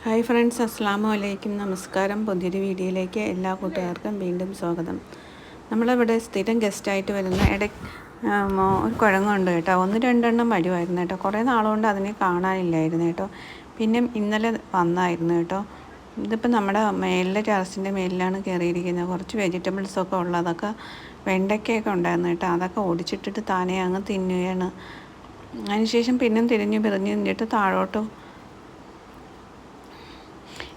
Hi friends, അസ്സലാമു അലൈക്കും. നമസ്കാരം. പുതിയൊരു വീഡിയോയിലേക്ക് എല്ലാ കൂട്ടുകാർക്കും വീണ്ടും സ്വാഗതം. നമ്മളിവിടെ സ്ഥിരം ഗസ്റ്റായിട്ട് വരുന്ന ഒരു കുഴങ്ങുണ്ട് കേട്ടോ. 1-2 വരുമായിരുന്നു കേട്ടോ. കുറേ നാളുകൊണ്ട് അതിനെ കാണാനില്ലായിരുന്നു കേട്ടോ. പിന്നെ ഇന്നലെ വന്നായിരുന്നു കേട്ടോ. ഇതിപ്പോൾ നമ്മുടെ ടെറസിൻ്റെ മേലിലാണ് കയറിയിരിക്കുന്നത്. കുറച്ച് വെജിറ്റബിൾസൊക്കെ ഉള്ളതൊക്കെ വെണ്ടയ്ക്കയൊക്കെ ഉണ്ടായിരുന്നു കേട്ടോ. അതൊക്കെ ഒടിച്ചിട്ടിട്ട് താനേ അങ്ങ് തിന്നുകയാണ്. അതിനുശേഷം പിന്നെയും തിരിഞ്ഞ് നിന്നിട്ട് താഴോട്ട്.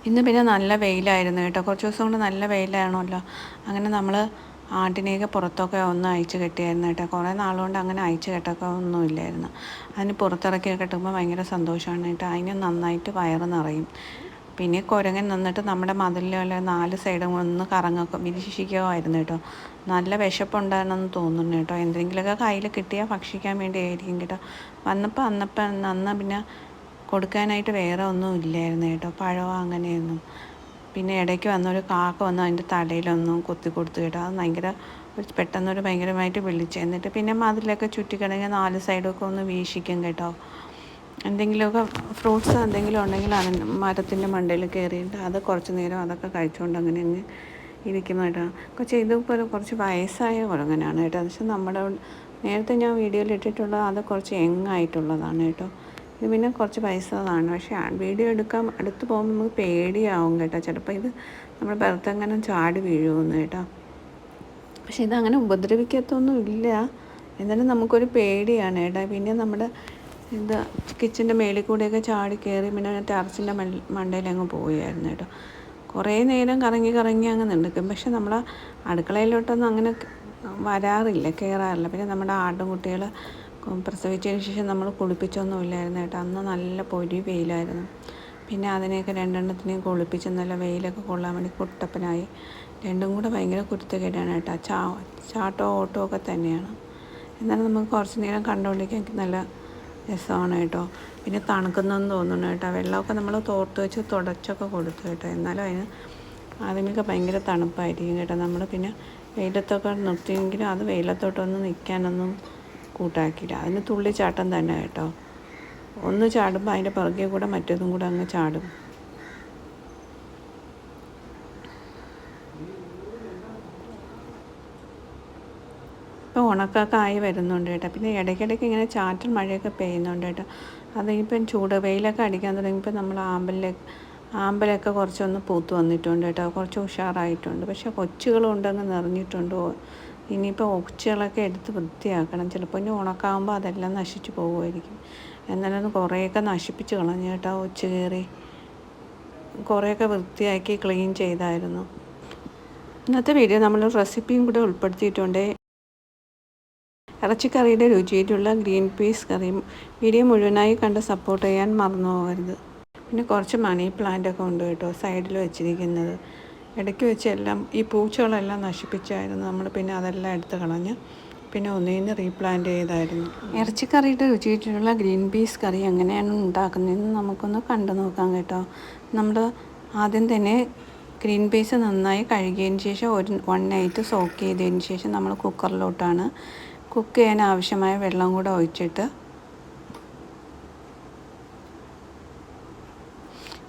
ഇന്ന് പിന്നെ നല്ല വെയിലായിരുന്നു കേട്ടോ. കുറച്ച് ദിവസം കൊണ്ട് നല്ല വെയിലാണല്ലോ. അങ്ങനെ നമ്മൾ ആട്ടിനെയൊക്കെ പുറത്തൊക്കെ ഒന്ന് അയച്ചു കെട്ടിയായിരുന്നു കേട്ടോ. കുറേ നാളുകൊണ്ട് അങ്ങനെ അയച്ചു കെട്ടൊക്കെ ഒന്നുമില്ലായിരുന്നു. അതിന് പുറത്തിറക്കി കെട്ടുമ്പോൾ ഭയങ്കര സന്തോഷമാണ് കേട്ടോ. അതിന് നന്നായിട്ട് വയറ് നിറയും. പിന്നെ കുരങ്ങൻ നിന്നിട്ട് നമ്മുടെ മതിലിലെ 4 സൈഡും ഒന്ന് വിരിശിക്കുമായിരുന്നു കേട്ടോ. നല്ല വിശപ്പുണ്ടായിരുന്നെന്ന് തോന്നുന്നു കേട്ടോ. എന്തെങ്കിലുമൊക്കെ കയ്യിൽ കിട്ടിയാൽ ഭക്ഷിക്കാൻ വേണ്ടി ആയിരിക്കും കേട്ടോ. അന്ന് പിന്നെ കൊടുക്കാനായിട്ട് വേറെ ഒന്നും ഇല്ലായിരുന്നു കേട്ടോ. പഴമോ അങ്ങനെയൊന്നും. പിന്നെ ഇടയ്ക്ക് വന്നൊരു കാക്ക വന്ന് അതിൻ്റെ തലയിലൊന്നും കൊത്തി കൊടുത്തു കേട്ടോ. അത് ഭയങ്കരമായിട്ട് വിളിച്ചു. എന്നിട്ട് പിന്നെ മതിലൊക്കെ ചുറ്റിക്കിടങ്ങി 4 സൈഡൊക്കെ ഒന്ന് വീക്ഷിക്കും കേട്ടോ. എന്തെങ്കിലുമൊക്കെ ഫ്രൂട്ട്സ് എന്തെങ്കിലും ഉണ്ടെങ്കിൽ മരത്തിൻ്റെ മണ്ടയിൽ കയറിയിട്ട് അത് കുറച്ച് നേരം അതൊക്കെ കഴിച്ചുകൊണ്ട് അങ്ങനെ ഇരിക്കുന്നു കേട്ടോ. ഇതിപ്പോൾ കുറച്ച് വയസ്സായ കുരങ്ങനാണ് കേട്ടോ. പക്ഷെ നേരത്തെ ഞാൻ വീഡിയോയിൽ ഇട്ടിട്ടുള്ളത് അത് കുറച്ച് യങ്ങായിട്ടുള്ളതാണ് കേട്ടോ. ഇത് പിന്നെ കുറച്ച് വയസ്സതാണ്. പക്ഷേ വീഡിയോ അടുത്ത് പോകുമ്പോൾ നമുക്ക് പേടിയാവും കേട്ടോ. ചിലപ്പോൾ ഇത് നമ്മുടെ പുറത്തെങ്ങനെ ചാടി വീഴുമെന്ന് കേട്ടോ. പക്ഷേ ഇതങ്ങനെ ഉപദ്രവിക്കത്തൊന്നും ഇല്ല. എന്നാലും നമുക്കൊരു പേടിയാണ് കേട്ടോ. പിന്നെ നമ്മുടെ കിച്ചൻ്റെ മേളിൽ കൂടെയൊക്കെ ചാടി കയറി പിന്നെ ടെറസിൻ്റെ മണ്ടയിലങ്ങ് പോയായിരുന്നു കേട്ടോ. കുറേ നേരം കറങ്ങി അങ്ങ് നിൽക്കും. പക്ഷെ നമ്മൾ അടുക്കളയിലോട്ടൊന്നും അങ്ങനെ കയറാറില്ല. പിന്നെ നമ്മുടെ ആട്ടുംകുട്ടികൾ പ്രസവിച്ചതിന് ശേഷം നമ്മൾ കുളിപ്പിച്ചൊന്നുമില്ലായിരുന്നു കേട്ടോ. അന്ന് നല്ല വെയിലായിരുന്നു. പിന്നെ അതിനെയൊക്കെ 2 കുളിപ്പിച്ച് നല്ല വെയിലൊക്കെ കൊള്ളാൻ വേണ്ടി കുട്ടപ്പനായി. രണ്ടും കൂടെ ഭയങ്കര കുരുത്തക്കേടാണ് കേട്ടോ. ചാട്ടോ ഓട്ടോ ഒക്കെ തന്നെയാണ്. എന്നാലും നമുക്ക് കുറച്ച് നേരം കണ്ടുകൊണ്ടിരിക്കാൻ നല്ല രസമാണ് കേട്ടോ. പിന്നെ തണുക്കുന്നതെന്ന് തോന്നുന്നു കേട്ടോ. വെള്ളമൊക്കെ നമ്മൾ തോർത്ത് വെച്ച് തുടച്ചൊക്കെ കൊടുത്തു കേട്ടോ. എന്നാലും അതിനൊക്കെ ഭയങ്കര തണുപ്പായിരിക്കും കേട്ടോ. നമ്മൾ പിന്നെ വെയിലത്തൊക്കെ നിർത്തിയെങ്കിലും അത് വെയിലത്തോട്ടൊന്നും നിൽക്കാനൊന്നും കൂട്ടാക്കിയില്ല. അതിന് തുള്ളിച്ചാട്ടം തന്നെ കേട്ടോ. ഒന്ന് ചാടുമ്പോൾ അതിൻ്റെ പുറകെ കൂടെ മറ്റേതും കൂടെ അങ്ങ് ചാടും. ഇപ്പോൾ ഉണക്കൊക്കെ ആയി വരുന്നുണ്ട് കേട്ടോ. പിന്നെ ഇടയ്ക്കിടയ്ക്ക് ഇങ്ങനെ ചാറ്റൽ മഴയൊക്കെ പെയ്യുന്നുണ്ട് കേട്ടോ. അതിനിപ്പം വെയിലൊക്കെ അടിക്കാൻ തുടങ്ങിയപ്പോൾ നമ്മൾ ആമ്പലൊക്കെ കുറച്ചൊന്ന് പൂത്ത് വന്നിട്ടുണ്ട് കേട്ടോ. കുറച്ച് ഉഷാറായിട്ടുണ്ട്. പക്ഷേ കൊച്ചുകളുണ്ടങ്ങ് നിറഞ്ഞിട്ടുണ്ട്. ഇനിയിപ്പോൾ ഒച്ചുകളൊക്കെ എടുത്ത് വൃത്തിയാക്കണം. ചിലപ്പോൾ ഇനി ഉണക്കാകുമ്പോൾ അതെല്ലാം നശിച്ചു പോകുമായിരിക്കും. എന്നാലും കുറേയൊക്കെ നശിപ്പിച്ച് കളഞ്ഞു കേട്ടോ. ഒച്ച് കയറി കുറേയൊക്കെ വൃത്തിയാക്കി ക്ലീൻ ചെയ്തായിരുന്നു. ഇന്നത്തെ വീഡിയോ നമ്മൾ റെസിപ്പിയും കൂടെ ഉൾപ്പെടുത്തിയിട്ടുണ്ട്. ഇറച്ചിക്കറിയുടെ രുചിയിലുള്ള ഗ്രീൻ പീസ് കറി. വീഡിയോ മുഴുവനായി കണ്ട് സപ്പോർട്ട് ചെയ്യാൻ മറന്നു പോകരുത്. പിന്നെ കുറച്ച് മണി പ്ലാന്റൊക്കെ ഉണ്ട് കേട്ടോ സൈഡിൽ വെച്ചിരിക്കുന്നത്. ഇടയ്ക്ക് വെച്ചെല്ലാം ഈ പൂച്ചകളെല്ലാം നശിപ്പിച്ചായിരുന്നു നമ്മൾ. പിന്നെ അതെല്ലാം എടുത്ത് കളഞ്ഞ് പിന്നെ ഒന്നിന് റീപ്ലാന്റ് ചെയ്തായിരുന്നു. ഇറച്ചിക്കറിയുടെ രുചിയിലുള്ള ഗ്രീൻ പീസ് കറി എങ്ങനെയാണ് ഉണ്ടാക്കുന്നതെന്ന് നമുക്കൊന്ന് കണ്ടു നോക്കാം കേട്ടോ. നമ്മൾ ആദ്യം തന്നെ ഗ്രീൻ പീസ് നന്നായി കഴുകിയതിന് ശേഷം 1 നൈറ്റ് സോക്ക് ചെയ്തതിന് ശേഷം നമ്മൾ കുക്കറിലോട്ടാണ് കുക്ക് ചെയ്യാൻ ആവശ്യമായ വെള്ളം കൂടെ ഒഴിച്ചിട്ട്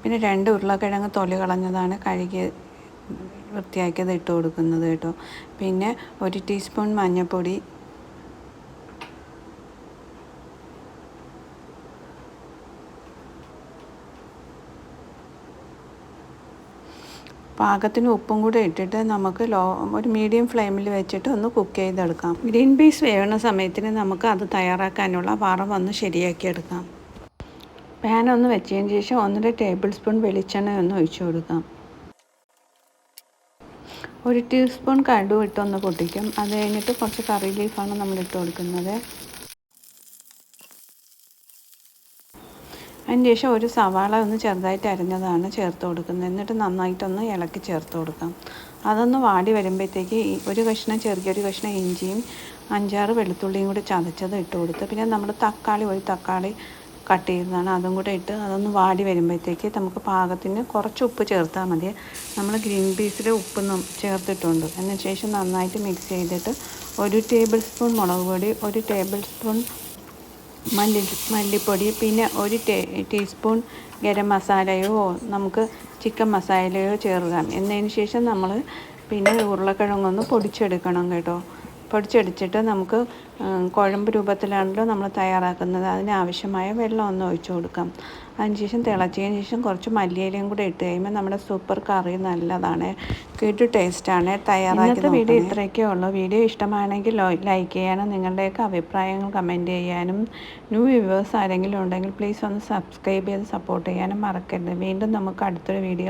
പിന്നെ 2 ഉരുളക്കിഴങ്ങ് തൊലി കളഞ്ഞതാണ് കഴുകി വൃത്തിയാക്കിയത് ഇട്ട് കൊടുക്കുന്നത് കേട്ടോ. പിന്നെ 1 ടീസ്പൂൺ മഞ്ഞൾപ്പൊടി, പാകത്തിന് ഉപ്പും കൂടെ ഇട്ടിട്ട് നമുക്ക് ഒരു മീഡിയം ഫ്ലെയിമിൽ വെച്ചിട്ട് ഒന്ന് കുക്ക് ചെയ്തെടുക്കാം. ഗ്രീൻ പീസ് വേവുന്ന സമയത്തിന് നമുക്ക് അത് തയ്യാറാക്കാനുള്ള വറവൊന്ന് ശരിയാക്കിയെടുക്കാം. പാൻ ഒന്ന് വെച്ചതിന് ശേഷം 1.5 ടേബിൾ സ്പൂൺ വെളിച്ചെണ്ണ ഒന്ന് ഒഴിച്ചു കൊടുക്കാം. 1 ടീസ്പൂൺ കടുക് ഇട്ടൊന്ന് പൊട്ടിക്കും. അത് കഴിഞ്ഞിട്ട് കുറച്ച് കറി ലീഫാണ് നമ്മൾ ഇട്ട് കൊടുക്കുന്നത്. അതിന് ശേഷം ഒരു സവാള ഒന്ന് ചെറുതായിട്ട് അരിഞ്ഞതാണ് ചേർത്ത് കൊടുക്കുന്നത്. എന്നിട്ട് നന്നായിട്ടൊന്ന് ഇളക്കി ചേർത്ത് കൊടുക്കാം. അതൊന്ന് വാടി വരുമ്പോഴത്തേക്ക് ഒരു കഷ്ണം ഇഞ്ചിയും 5-6 വെളുത്തുള്ളിയും കൂടി ചതച്ചത് ഇട്ട് കൊടുത്ത് പിന്നെ നമ്മൾ ഒരു തക്കാളി കട്ട് ചെയ്തതാണ് അതും കൂടെ ഇട്ട് അതൊന്ന് വാടി വരുമ്പോഴത്തേക്ക് നമുക്ക് പാകത്തിന് കുറച്ച് ഉപ്പ് ചേർത്താൽ മതി. നമ്മൾ ഗ്രീൻ പീസിൽ ഉപ്പൊന്നും ചേർത്തിട്ടുണ്ട്. അതിന് ശേഷം നന്നായിട്ട് മിക്സ് ചെയ്തിട്ട് 1 ടേബിൾ സ്പൂൺ മുളക് പൊടി, 1 ടേബിൾ സ്പൂൺ മല്ലി മല്ലിപ്പൊടി, പിന്നെ ഒരു ടീസ്പൂൺ ഗരം മസാലയോ നമുക്ക് ചിക്കൻ മസാലയോ ചേർക്കാം. എന്നതിന് ശേഷം നമ്മൾ പിന്നെ ഉരുളക്കിഴങ്ങൊന്ന് പൊടിച്ചെടുക്കണം കേട്ടോ. പൊടിച്ചെടുത്തിട്ട് നമുക്ക് കുഴമ്പ് രൂപത്തിലാണല്ലോ നമ്മൾ തയ്യാറാക്കുന്നത്, അതിനാവശ്യമായ വെള്ളം ഒന്ന് ഒഴിച്ച് കൊടുക്കാം. അതിനുശേഷം തിളച്ചതിന് ശേഷം കുറച്ച് മല്ലിയിലയും കൂടെ ഇട്ട് കഴിയുമ്പോൾ നമ്മുടെ സൂപ്പർ കറി നല്ലതാണ്, കിടു ടേസ്റ്റാണ്. തയ്യാറാക്കി നോക്കണേ. വീഡിയോ ഇത്രയൊക്കെ ഉള്ളൂ. വീഡിയോ ഇഷ്ടമാണെങ്കിൽ ലൈക്ക് ചെയ്യാനും നിങ്ങളുടെയൊക്കെ അഭിപ്രായങ്ങൾ കമൻറ്റ് ചെയ്യാനും ന്യൂ വ്യൂവേഴ്സ് ആരെങ്കിലും ഉണ്ടെങ്കിൽ പ്ലീസ് ഒന്ന് സബ്സ്ക്രൈബ് ചെയ്ത് സപ്പോർട്ട് ചെയ്യാനും മറക്കരുത്. വീണ്ടും നമുക്ക് അടുത്തൊരു വീഡിയോ